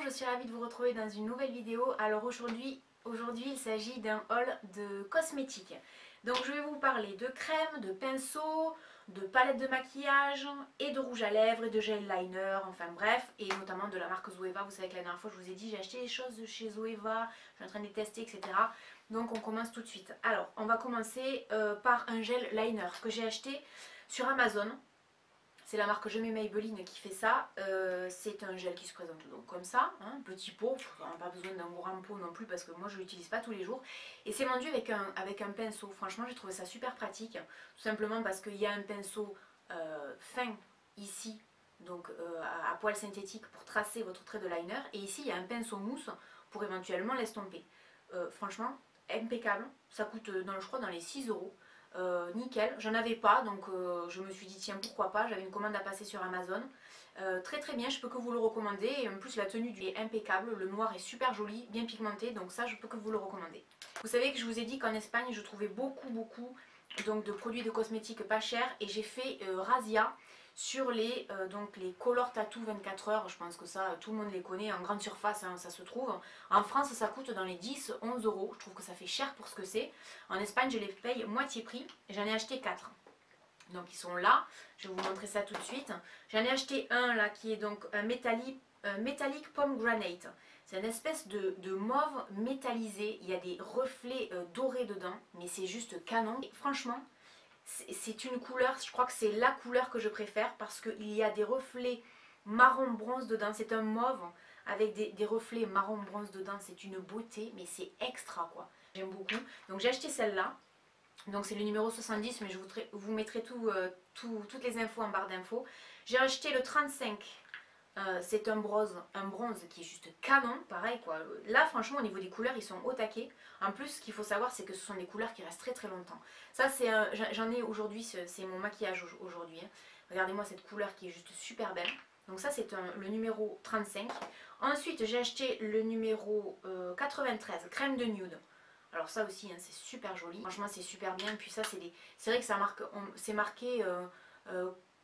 je suis ravie de vous retrouver dans une nouvelle vidéo. Alors aujourd'hui il s'agit d'un haul de cosmétiques. Donc je vais vous parler de crème, de pinceaux, de palettes de maquillage et de rouge à lèvres et de gel liner, enfin bref, et notamment de la marque Zoeva. Vous savez que la dernière fois je vous ai dit j'ai acheté des choses de chez Zoeva, je suis en train de les tester, etc. Donc on commence tout de suite. Alors on va commencer par un gel liner que j'ai acheté sur Amazon. C'est la marque Je mets Maybelline qui fait ça. C'est un gel qui se présente donc comme ça, hein, petit pot. On n'a pas besoin d'un grand pot non plus parce que moi je ne l'utilise pas tous les jours. Et c'est vendu avec un pinceau. Franchement, j'ai trouvé ça super pratique. Tout simplement parce qu'il y a un pinceau fin ici, donc à poil synthétique pour tracer votre trait de liner. Et ici, il y a un pinceau mousse pour éventuellement l'estomper. Franchement, impeccable. Ça coûte, je crois, dans les 6 euros. Nickel, j'en avais pas donc je me suis dit tiens pourquoi pas, j'avais une commande à passer sur Amazon. Très très bien, je peux que vous le recommander et en plus la tenue est impeccable, le noir est super joli, bien pigmenté, donc ça je peux que vous le recommander. Vous savez que je vous ai dit qu'en Espagne je trouvais beaucoup donc de produits de cosmétiques pas chers et j'ai fait razzia sur les Color Tattoo 24 heures, je pense que ça tout le monde les connaît, en grande surface hein, ça se trouve. En France ça coûte dans les 10-11 euros, je trouve que ça fait cher pour ce que c'est. En Espagne je les paye moitié prix et j'en ai acheté 4. Donc ils sont là, je vais vous montrer ça tout de suite. J'en ai acheté un là qui est donc un métallique pomegranate. C'est une espèce de mauve métallisé, il y a des reflets dorés dedans, mais c'est juste canon. Et franchement, c'est une couleur, je crois que c'est la couleur que je préfère parce qu'il y a des reflets marron bronze dedans, c'est un mauve avec des reflets marron bronze dedans, c'est une beauté, mais c'est extra quoi, j'aime beaucoup. Donc j'ai acheté celle-là, donc c'est le numéro 70, mais je vous mettrai toutes les infos en barre d'infos. J'ai acheté le 35. C'est un bronze qui est juste canon, pareil quoi. Là franchement au niveau des couleurs ils sont au taquet. En plus ce qu'il faut savoir c'est que ce sont des couleurs qui restent très très longtemps. Ça c'est j'en ai aujourd'hui, c'est mon maquillage aujourd'hui. Hein. Regardez-moi cette couleur qui est juste super belle. Donc ça c'est le numéro 35. Ensuite j'ai acheté le numéro 93, crème de nude. Alors ça aussi hein, c'est super joli. Franchement c'est super bien. Puis ça c'est vrai que ça marque, c'est marqué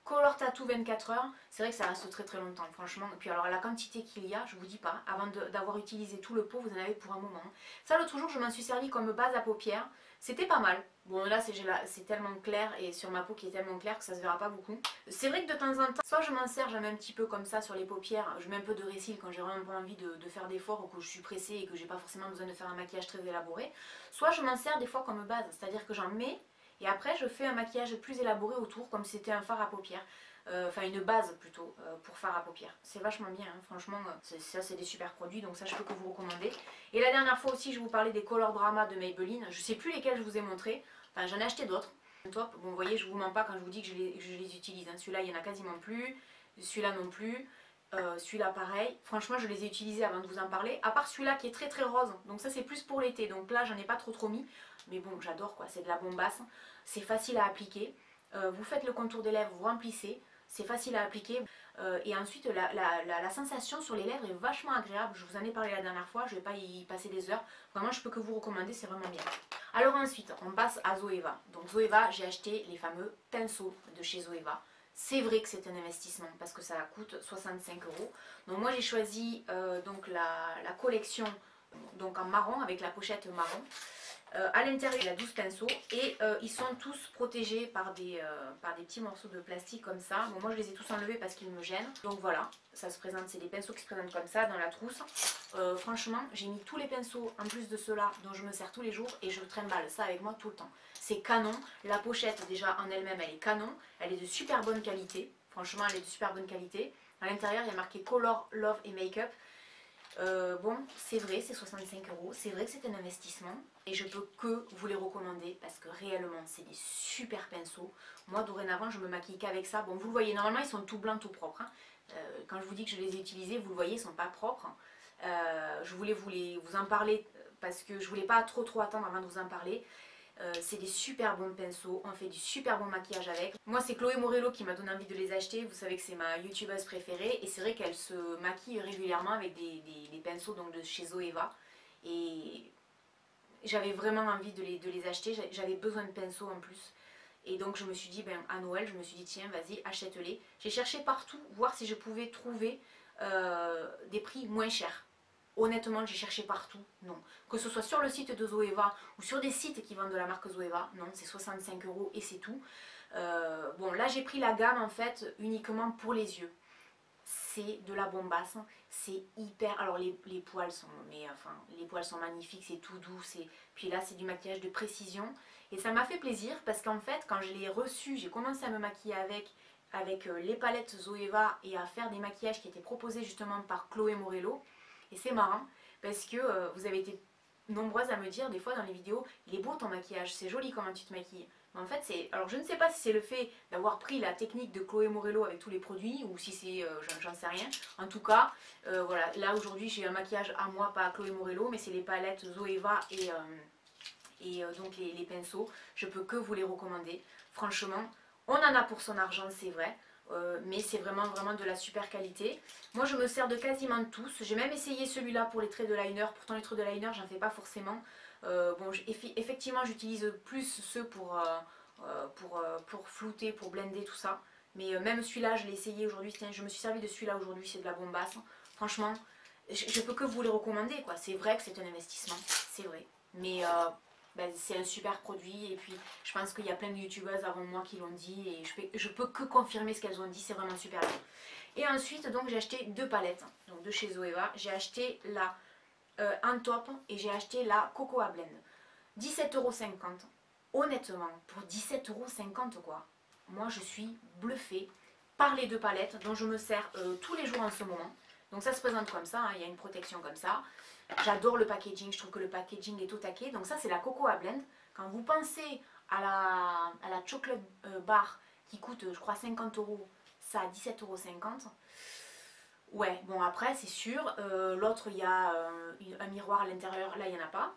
Color Tattoo 24 heures, c'est vrai que ça reste très très longtemps franchement. Et puis alors la quantité qu'il y a, je vous dis pas, avant d'avoir utilisé tout le pot, vous en avez pour un moment. Ça l'autre jour je m'en suis servi comme base à paupières, c'était pas mal. Bon là c'est tellement clair et sur ma peau qui est tellement claire que ça se verra pas beaucoup. C'est vrai que de temps en temps, soit je m'en sers, j'en mets un petit peu comme ça sur les paupières, je mets un peu de récil quand j'ai vraiment pas envie de faire d'efforts ou que je suis pressée et que j'ai pas forcément besoin de faire un maquillage très élaboré. Soit je m'en sers des fois comme base, c'est-à-dire que j'en mets et après je fais un maquillage plus élaboré autour comme si c'était un fard à paupières. Enfin une base plutôt pour fard à paupières. C'est vachement bien, hein. Franchement, ça c'est des super produits, donc ça je peux que vous recommander. Et la dernière fois aussi je vous parlais des Color Drama de Maybelline, je sais plus lesquels je vous ai montré, enfin j'en ai acheté d'autres. Top. Bon vous voyez je vous mens pas quand je vous dis que je les utilise, hein. Celui-là il y en a quasiment plus, celui-là non plus. Celui-là pareil, franchement je les ai utilisés avant de vous en parler, à part celui-là qui est très très rose, donc ça c'est plus pour l'été, donc là j'en ai pas trop mis, mais bon j'adore quoi, c'est de la bombasse, c'est facile à appliquer, vous faites le contour des lèvres, vous remplissez, c'est facile à appliquer, et ensuite la sensation sur les lèvres est vachement agréable, je vous en ai parlé la dernière fois, je vais pas y passer des heures, vraiment je peux que vous recommander, c'est vraiment bien. Alors ensuite on passe à Zoeva, donc Zoeva j'ai acheté les fameux pinceaux de chez Zoeva. C'est vrai que c'est un investissement parce que ça coûte 65 euros. Donc moi j'ai choisi donc la collection donc en marron avec la pochette marron. À l'intérieur il y a 12 pinceaux et ils sont tous protégés par des petits morceaux de plastique comme ça. Bon moi je les ai tous enlevés parce qu'ils me gênent. Donc voilà, ça se présente, c'est des pinceaux qui se présentent comme ça dans la trousse. Franchement j'ai mis tous les pinceaux en plus de ceux-là dont je me sers tous les jours et je trimballe ça avec moi tout le temps. C'est canon, la pochette déjà en elle-même elle est canon, elle est de super bonne qualité. Franchement elle est de super bonne qualité. À l'intérieur il y a marqué Color, Love et Make-up. Bon, c'est vrai, c'est 65 euros, c'est vrai que c'est un investissement et je peux que vous les recommander parce que réellement c'est des super pinceaux. Moi dorénavant je me maquille qu'avec ça. Bon vous le voyez, normalement ils sont tout blancs, tout propres. Hein. Quand je vous dis que je les ai utilisés, vous le voyez, ils ne sont pas propres. Je voulais vous en parler parce que je voulais pas trop attendre avant de vous en parler. C'est des super bons pinceaux, on fait du super bon maquillage avec. Moi c'est Chloé Morello qui m'a donné envie de les acheter, vous savez que c'est ma youtubeuse préférée et c'est vrai qu'elle se maquille régulièrement avec des pinceaux donc de chez Zoeva et j'avais vraiment envie de les acheter, j'avais besoin de pinceaux en plus et donc je me suis dit à Noël je me suis dit tiens vas-y achète-les. J'ai cherché partout voir si je pouvais trouver des prix moins chers. Honnêtement, j'ai cherché partout, non. Que ce soit sur le site de Zoeva ou sur des sites qui vendent de la marque Zoeva, non, c'est 65 € et c'est tout. Bon, là j'ai pris la gamme en fait uniquement pour les yeux. C'est de la bombasse, c'est hyper... Alors les poils sont... Mais enfin, les poils sont magnifiques, c'est tout doux. Puis là, c'est du maquillage de précision. Et ça m'a fait plaisir parce qu'en fait, quand je l'ai reçu, j'ai commencé à me maquiller avec les palettes Zoeva et à faire des maquillages qui étaient proposés justement par Chloé Morello. Et c'est marrant parce que vous avez été nombreuses à me dire des fois dans les vidéos, il est beau ton maquillage, c'est joli comment tu te maquilles. Mais en fait, c'est... Alors je ne sais pas si c'est le fait d'avoir pris la technique de Chloé Morello avec tous les produits ou si c'est... j'en sais rien. En tout cas, voilà, là aujourd'hui j'ai un maquillage à moi, pas à Chloé Morello, mais c'est les palettes Zoeva et donc les pinceaux. Je peux que vous les recommander. Franchement, on en a pour son argent, c'est vrai. Mais c'est vraiment de la super qualité. Moi je me sers de quasiment tous. J'ai même essayé celui-là pour les traits de liner. Pourtant les traits de liner j'en fais pas forcément. Bon, effectivement j'utilise plus ceux pour flouter, pour blender tout ça. Mais même celui-là je l'ai essayé aujourd'hui. Tiens, je me suis servi de celui-là aujourd'hui, c'est de la bombasse. Franchement, je peux que vous les recommander quoi. C'est vrai que c'est un investissement, c'est vrai. Mais ben, c'est un super produit et puis je pense qu'il y a plein de youtubeuses avant moi qui l'ont dit et je peux que confirmer ce qu'elles ont dit, c'est vraiment super bien. Et ensuite donc j'ai acheté deux palettes donc de chez Zoeva, j'ai acheté la Antop et j'ai acheté la Cocoa Blend, 17,50 €. Honnêtement pour 17,50 € quoi, moi je suis bluffée par les deux palettes dont je me sers tous les jours en ce moment. Donc ça se présente comme ça, hein, il y a une protection comme ça. J'adore le packaging, je trouve que le packaging est au taquet. Donc ça c'est la Cocoa Blend. Quand vous pensez à la chocolate bar qui coûte je crois 50 €, ça à 17,50 €. Ouais, bon après c'est sûr, l'autre il y a un miroir à l'intérieur, là il n'y en a pas.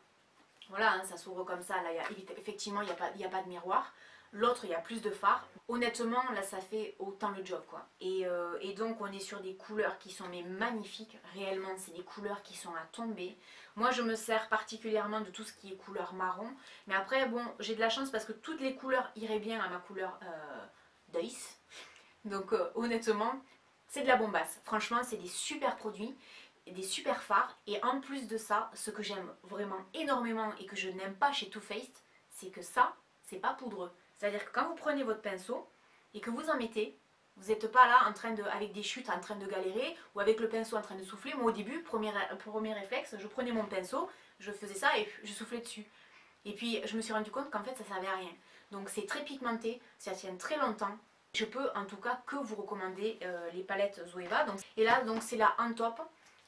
Voilà, hein, ça s'ouvre comme ça, là effectivement il n'y a pas de miroir. L'autre il y a plus de fard. Honnêtement là ça fait autant le job quoi. Et donc on est sur des couleurs qui sont mais magnifiques. Réellement c'est des couleurs qui sont à tomber. Moi je me sers particulièrement de tout ce qui est couleur marron. Mais après bon j'ai de la chance parce que toutes les couleurs iraient bien à ma couleur d'Ice. Donc honnêtement c'est de la bombasse. Franchement c'est des super produits, des super fards. Et en plus de ça, ce que j'aime vraiment énormément et que je n'aime pas chez Too Faced, c'est que ça c'est pas poudreux. C'est-à-dire que quand vous prenez votre pinceau et que vous en mettez, vous n'êtes pas là en train de, avec des chutes en train de galérer ou avec le pinceau en train de souffler. Moi au début, premier réflexe, je prenais mon pinceau, je faisais ça et je soufflais dessus. Et puis je me suis rendu compte qu'en fait ça ne servait à rien. Donc c'est très pigmenté, ça tient très longtemps. Je peux en tout cas que vous recommander les palettes Zoeva. Donc, et là donc c'est la Antop.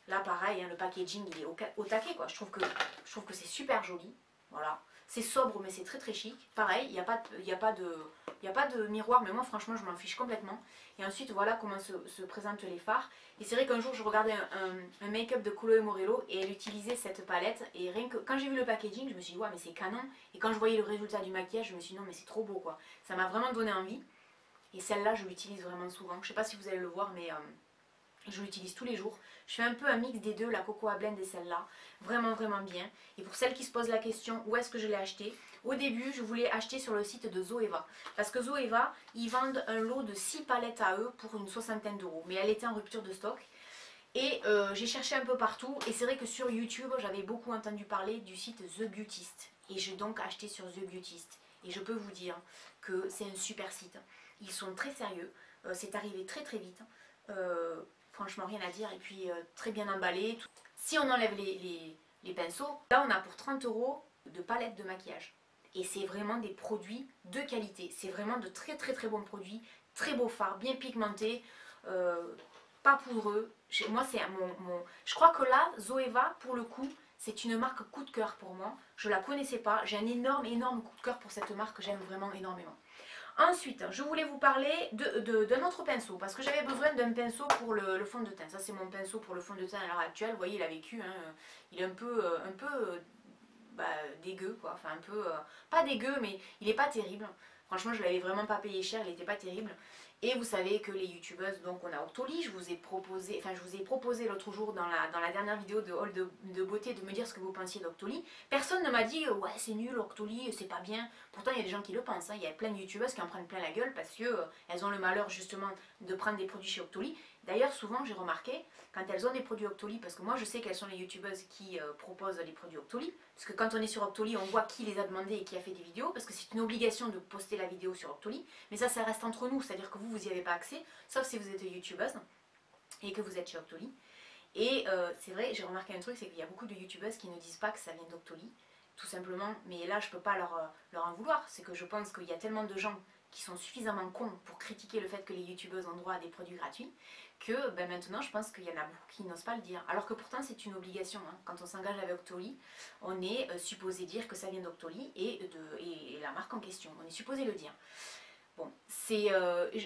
Là pareil, hein, le packaging il est au taquet quoi. Je trouve que c'est super joli. Voilà. C'est sobre mais c'est très très chic. Pareil, il n'y a pas de miroir, mais moi franchement je m'en fiche complètement. Et ensuite voilà comment se présentent les fards. Et c'est vrai qu'un jour je regardais un make-up de Chloé Morello et elle utilisait cette palette. Et rien que quand j'ai vu le packaging, je me suis dit ouais mais c'est canon. Et quand je voyais le résultat du maquillage, je me suis dit non mais c'est trop beau quoi. Ça m'a vraiment donné envie. Et celle-là je l'utilise vraiment souvent. Je sais pas si vous allez le voir mais... je l'utilise tous les jours. Je fais un peu un mix des deux, la Cocoa Blend et celle-là. Vraiment bien. Et pour celles qui se posent la question, où est-ce que je l'ai acheté? Au début, je voulais acheter sur le site de Zoeva. Parce que Zoeva, ils vendent un lot de 6 palettes à eux pour une soixantaine d'euros. Mais elle était en rupture de stock. Et j'ai cherché un peu partout. Et c'est vrai que sur YouTube, j'avais beaucoup entendu parler du site The Beautist. Et j'ai donc acheté sur The Beautist. Et je peux vous dire que c'est un super site. Ils sont très sérieux. C'est arrivé très vite. Franchement rien à dire et puis très bien emballé. Si on enlève les pinceaux, là on a pour 30 € de palette de maquillage. Et c'est vraiment des produits de qualité. C'est vraiment de très bons produits, très beaux fards, bien pigmentés, pas poudreux. Moi c'est je crois que là, Zoeva pour le coup, c'est une marque coup de cœur pour moi. Je la connaissais pas, j'ai un énorme coup de cœur pour cette marque que j'aime vraiment énormément. Ensuite, je voulais vous parler d'un autre pinceau, parce que j'avais besoin d'un pinceau pour le fond de teint. Ça, c'est mon pinceau pour le fond de teint à l'heure actuelle. Vous voyez, il a vécu, hein, il est un peu bah, dégueu, quoi. Enfin, un peu, pas dégueu, mais il n'est pas terrible. Franchement, je ne l'avais vraiment pas payé cher, il n'était pas terrible. Et vous savez que les youtubeuses, donc on a Octoly, je vous ai proposé l'autre jour dans la dernière vidéo de Haul de beauté de me dire ce que vous pensiez d'Octoly. Personne ne m'a dit ouais c'est nul Octoly, c'est pas bien. Pourtant il y a des gens qui le pensent, hein. Il y a plein de youtubeuses qui en prennent plein la gueule parce que elles ont le malheur justement de prendre des produits chez Octoly. D'ailleurs, souvent, j'ai remarqué, quand elles ont des produits Octoly, parce que moi je sais quelles sont les youtubeuses qui proposent les produits Octoly, parce que quand on est sur Octoly, on voit qui les a demandés et qui a fait des vidéos, parce que c'est une obligation de poster la vidéo sur Octoly, mais ça reste entre nous, c'est-à-dire que vous n'y avez pas accès, sauf si vous êtes youtubeuse et que vous êtes chez Octoly. Et c'est vrai, j'ai remarqué un truc, c'est qu'il y a beaucoup de youtubeuses qui ne disent pas que ça vient d'Octoly, tout simplement, mais là je peux pas leur en vouloir, c'est que je pense qu'il y a tellement de gens qui sont suffisamment cons pour critiquer le fait que les youtubeuses ont droit à des produits gratuits, que ben maintenant je pense qu'il y en a beaucoup qui n'osent pas le dire. Alors que pourtant c'est une obligation, hein. Quand on s'engage avec Octoly, on est supposé dire que ça vient d'Octoly et la marque en question, on est supposé le dire. Bon, c'est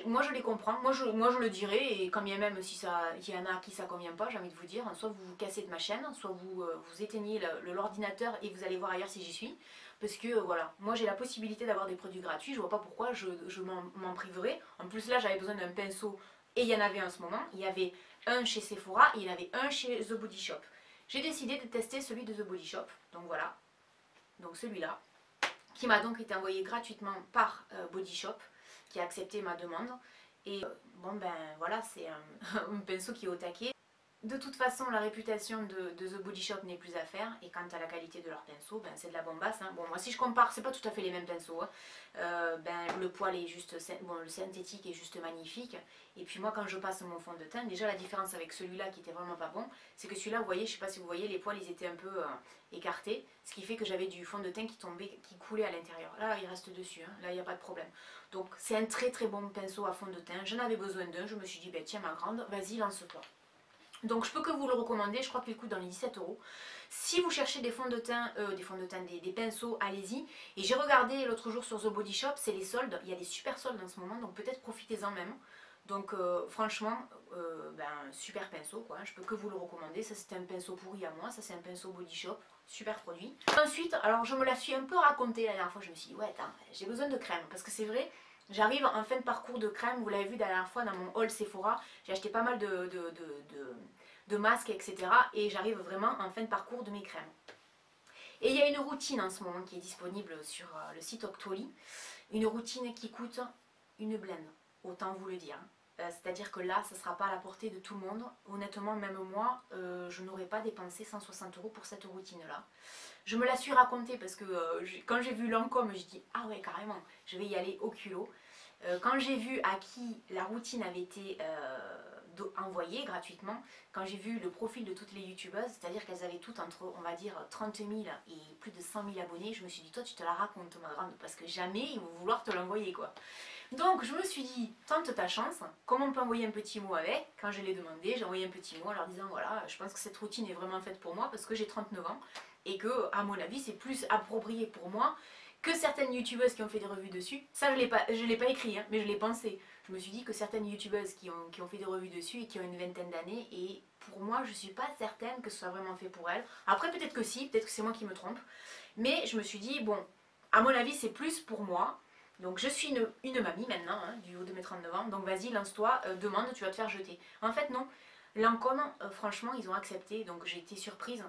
moi je les comprends, moi je le dirais, et quand bien même si il y en a à qui ça convient pas, j'ai envie de vous dire, soit vous vous cassez de ma chaîne, soit vous éteignez l'ordinateur et vous allez voir ailleurs si j'y suis, parce que voilà, moi j'ai la possibilité d'avoir des produits gratuits, je vois pas pourquoi je m'en priverais. En plus là j'avais besoin d'un pinceau et il y en avait un en ce moment, il y avait un chez Sephora et il y en avait un chez The Body Shop. J'ai décidé de tester celui de The Body Shop, donc voilà, donc celui-là, qui m'a donc été envoyé gratuitement par Body Shop, qui a accepté ma demande. Et bon ben voilà, c'est un pinceau qui est au taquet. De toute façon, la réputation de The Body Shop n'est plus à faire. Et quant à la qualité de leur pinceau, ben, c'est de la bombasse. Hein. Bon, moi si je compare, c'est pas tout à fait les mêmes pinceaux. Hein. Ben, le poil est juste, bon, le synthétique est juste magnifique. Et puis moi, quand je passe mon fond de teint, déjà la différence avec celui-là qui était vraiment pas bon, c'est que celui-là, vous voyez, je sais pas si vous voyez, les poils ils étaient un peu écartés, ce qui fait que j'avais du fond de teint qui tombait, qui coulait à l'intérieur. Là, il reste dessus. Hein. Là, il n'y a pas de problème. Donc, c'est un très très bon pinceau à fond de teint. J'en avais besoin d'un. Je me suis dit, ben tiens ma grande, vas-y, lance-toi. Donc je peux que vous le recommander, je crois qu'il coûte dans les 17 €. Si vous cherchez des fonds de teint, des pinceaux, allez-y. Et j'ai regardé l'autre jour sur The Body Shop, c'est les soldes, il y a des super soldes en ce moment, donc peut-être profitez-en même. Donc franchement, ben, super pinceau quoi, je peux que vous le recommander. Ça c'était un pinceau pourri à moi, ça c'est un pinceau Body Shop, super produit. Ensuite, alors je me la suis un peu racontée la dernière fois, je me suis dit ouais attends, j'ai besoin de crème, parce que c'est vrai, j'arrive en fin de parcours de crème, vous l'avez vu la dernière fois dans mon haul Sephora, j'ai acheté pas mal de masques, etc. Et j'arrive vraiment en fin de parcours de mes crèmes. Et il y a une routine en ce moment qui est disponible sur le site Octoly, une routine qui coûte une blinde, autant vous le dire. C'est-à-dire que là, ça ne sera pas à la portée de tout le monde. Honnêtement, même moi, je n'aurais pas dépensé 160 € pour cette routine-là. Je me la suis racontée parce que quand j'ai vu Lancôme, j'ai dit ah ouais carrément, je vais y aller au culot. Quand j'ai vu à qui la routine avait été envoyée gratuitement, quand j'ai vu le profil de toutes les youtubeuses, c'est-à-dire qu'elles avaient toutes entre, on va dire, 30 000 et plus de 100 000 abonnés, je me suis dit, toi tu te la racontes ma grande, parce que jamais ils vont vouloir te l'envoyer quoi. Donc je me suis dit, tente ta chance, comment on peut envoyer un petit mot avec? Quand je l'ai demandé, j'ai envoyé un petit mot en leur disant, voilà, je pense que cette routine est vraiment faite pour moi, parce que j'ai 39 ans, et que, à mon avis, c'est plus approprié pour moi que certaines youtubeuses qui ont fait des revues dessus. Ça, je l'ai pas écrit, hein, mais je l'ai pensé. Je me suis dit que certaines youtubeuses qui ont fait des revues dessus et qui ont une vingtaine d'années, et pour moi, je suis pas certaine que ce soit vraiment fait pour elles. Après, peut-être que si, peut-être que c'est moi qui me trompe. Mais je me suis dit, bon, à mon avis, c'est plus pour moi. Donc je suis une mamie maintenant, hein, du haut de mes 39 ans, donc vas-y, lance-toi, demande, tu vas te faire jeter. En fait, non. Lancôme, franchement, ils ont accepté, donc j'ai été surprise.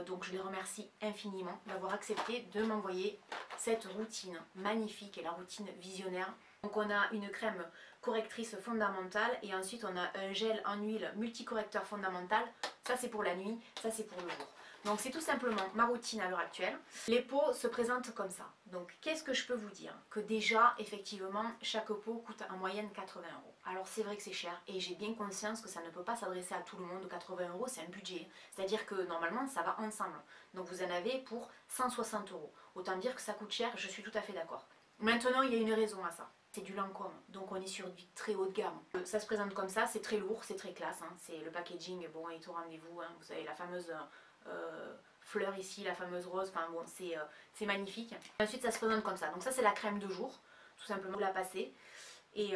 Donc je les remercie infiniment d'avoir accepté de m'envoyer cette routine magnifique et la routine visionnaire. Donc on a une crème correctrice fondamentale et ensuite on a un gel en huile multicorrecteur fondamental. Ça c'est pour la nuit, ça c'est pour le jour. Donc c'est tout simplement ma routine à l'heure actuelle. Les pots se présentent comme ça. Donc qu'est-ce que je peux vous dire? Que déjà effectivement chaque pot coûte en moyenne 80 €. Alors c'est vrai que c'est cher et j'ai bien conscience que ça ne peut pas s'adresser à tout le monde. 80 € c'est un budget. C'est-à-dire que normalement ça va ensemble. Donc vous en avez pour 160 €. Autant dire que ça coûte cher, je suis tout à fait d'accord. Maintenant il y a une raison à ça. C'est du Lancôme, donc on est sur du très haut de gamme. Ça se présente comme ça, c'est très lourd, c'est très classe. Hein. C'est le packaging, bon, est au rendez-vous. Hein. Vous avez la fameuse fleur ici, la fameuse rose, enfin bon, c'est magnifique. Ensuite ça se présente comme ça. Donc ça c'est la crème de jour, tout simplement, vous la passez. Et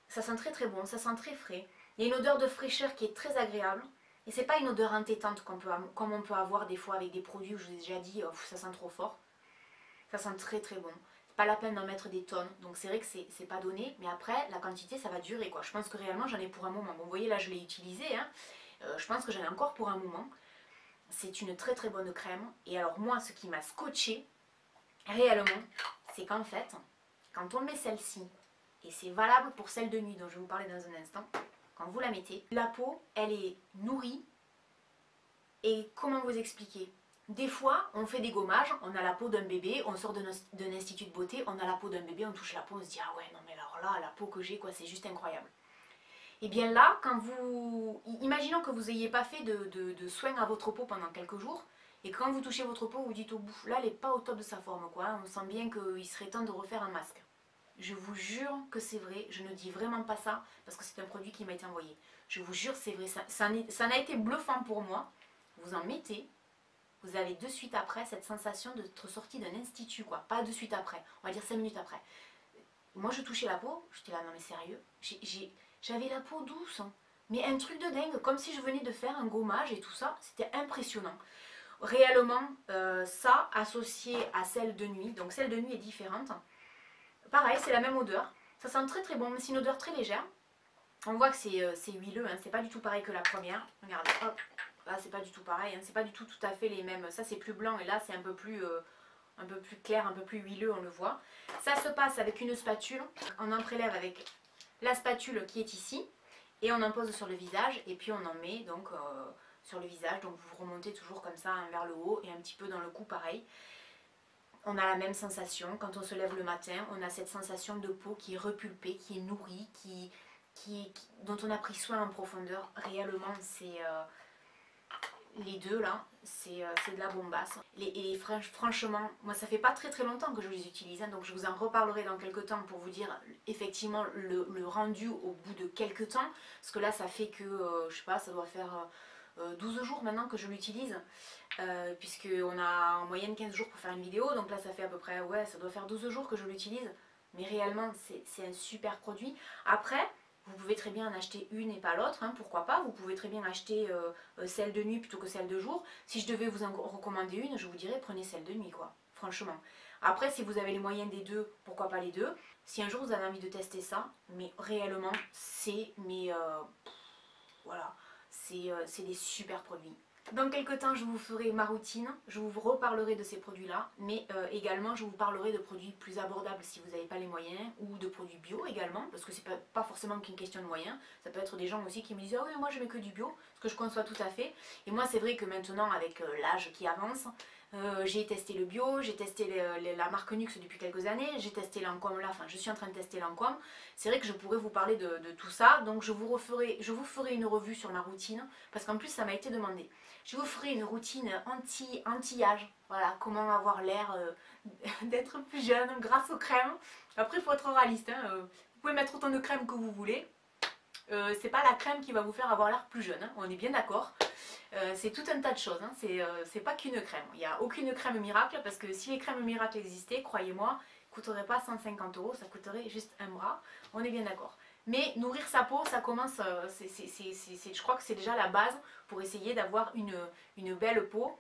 ça sent très très bon, ça sent très frais. Il y a une odeur de fraîcheur qui est très agréable. Et c'est pas une odeur entêtante comme on peut avoir des fois avec des produits où je vous ai déjà dit, ça sent trop fort. Ça sent très très bon. Pas la peine d'en mettre des tonnes, donc c'est vrai que c'est pas donné, mais après la quantité ça va durer quoi. Je pense que réellement j'en ai pour un moment. Bon, vous voyez là je l'ai utilisé, hein. Je pense que j'en ai encore pour un moment. C'est une très très bonne crème. Et alors moi ce qui m'a scotché réellement, c'est qu'en fait, quand on met celle-ci, et c'est valable pour celle de nuit dont je vais vous parler dans un instant, quand vous la mettez, la peau, elle est nourrie. Et comment vous expliquer? Des fois, on fait des gommages, on a la peau d'un bébé, on sort d'un institut de beauté, on a la peau d'un bébé, on touche la peau, on se dit ah ouais, non mais alors là, la peau que j'ai, quoi, c'est juste incroyable. Et bien là, quand vous... Imaginons que vous n'ayez pas fait de soins à votre peau pendant quelques jours, et quand vous touchez votre peau, vous dites au bout, là, elle n'est pas au top de sa forme, quoi. On sent bien qu'il serait temps de refaire un masque. Je vous jure que c'est vrai, je ne dis vraiment pas ça, parce que c'est un produit qui m'a été envoyé. Je vous jure, c'est vrai, ça en a été bluffant pour moi. Vous en mettez, vous avez de suite après cette sensation d'être sorti d'un institut, quoi. Pas de suite après, on va dire 5 minutes après. Moi, je touchais la peau, j'étais là, non mais sérieux, j'avais la peau douce, hein. Mais un truc de dingue, comme si je venais de faire un gommage et tout ça, c'était impressionnant. Réellement, ça associé à celle de nuit, donc celle de nuit est différente. Pareil, c'est la même odeur, ça sent très très bon, mais c'est une odeur très légère. On voit que c'est huileux, hein. C'est pas du tout pareil que la première. Regardez, hop, là c'est pas du tout pareil, hein. C'est pas du tout à fait les mêmes. Ça c'est plus blanc et là c'est un peu plus clair, un peu plus huileux, on le voit. Ça se passe avec une spatule. On en prélève avec la spatule qui est ici et on en pose sur le visage et puis on en met donc sur le visage. Donc vous remontez toujours comme ça vers le haut et un petit peu dans le cou pareil. On a la même sensation quand on se lève le matin. On a cette sensation de peau qui est repulpée, qui est nourrie, dont on a pris soin en profondeur. Réellement, c'est les deux là, c'est de la bombasse. Et franchement, moi ça fait pas très très longtemps que je les utilise, hein, donc je vous en reparlerai dans quelques temps pour vous dire effectivement le rendu au bout de quelques temps. Parce que là ça fait que, je sais pas, ça doit faire 12 jours maintenant que je l'utilise. Puisqu'on a en moyenne 15 jours pour faire une vidéo, donc là ça fait à peu près, ouais, ça doit faire 12 jours que je l'utilise. Mais réellement, c'est un super produit. Après, vous pouvez très bien en acheter une et pas l'autre, hein, pourquoi pas. Vous pouvez très bien acheter celle de nuit plutôt que celle de jour. Si je devais vous en recommander une, je vous dirais prenez celle de nuit, quoi. Franchement. Après, si vous avez les moyens des deux, pourquoi pas les deux. Si un jour vous avez envie de tester ça, mais réellement, c'est voilà, c'est des super produits. Dans quelques temps, je vous ferai ma routine, je vous reparlerai de ces produits-là, mais également je vous parlerai de produits plus abordables si vous n'avez pas les moyens, ou de produits bio également, parce que c'est pas forcément qu'une question de moyens. Ça peut être des gens aussi qui me disent « Ah oui, moi je mets que du bio », ce que je conçois tout à fait. Et moi c'est vrai que maintenant, avec l'âge qui avance, j'ai testé le bio, j'ai testé la marque Nux depuis quelques années, j'ai testé Lancôme là, enfin je suis en train de tester Lancôme. C'est vrai que je pourrais vous parler de tout ça, donc je vous ferai une revue sur ma routine, parce qu'en plus ça m'a été demandé. Je vous ferai une routine anti-âge, voilà, comment avoir l'air d'être plus jeune grâce aux crèmes. Après il faut être réaliste, hein, vous pouvez mettre autant de crème que vous voulez. C'est pas la crème qui va vous faire avoir l'air plus jeune, hein, on est bien d'accord. C'est tout un tas de choses, hein. C'est pas qu'une crème. Il n'y a aucune crème miracle, parce que si les crèmes miracles existaient, croyez-moi, ne coûterait pas 150 €, ça coûterait juste un bras, on est bien d'accord. Mais nourrir sa peau, ça commence, je crois que c'est déjà la base pour essayer d'avoir une belle peau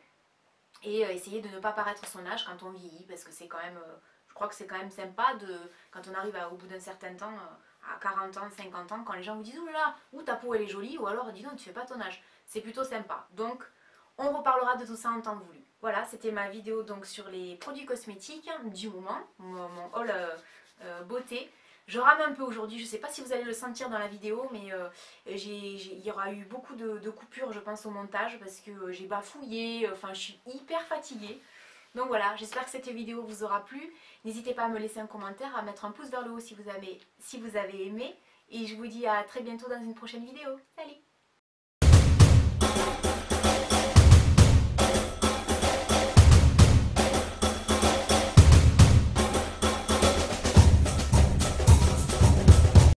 et essayer de ne pas paraître son âge quand on vieillit, parce que c'est quand même, je crois que c'est quand même sympa quand on arrive au bout d'un certain temps, à 40 ans, 50 ans, quand les gens vous disent « Oh là là, ou ta peau elle est jolie » ou alors « Dis donc, tu fais pas ton âge ». C'est plutôt sympa. Donc, on reparlera de tout ça en temps voulu. Voilà, c'était ma vidéo donc sur les produits cosmétiques du moment, mon haul beauté. Je rame un peu aujourd'hui, je ne sais pas si vous allez le sentir dans la vidéo, mais il y aura eu beaucoup de coupures, je pense, au montage, parce que j'ai bafouillé, enfin je suis hyper fatiguée. Donc voilà, j'espère que cette vidéo vous aura plu. N'hésitez pas à me laisser un commentaire, à mettre un pouce vers le haut si vous avez aimé. Et je vous dis à très bientôt dans une prochaine vidéo. Salut!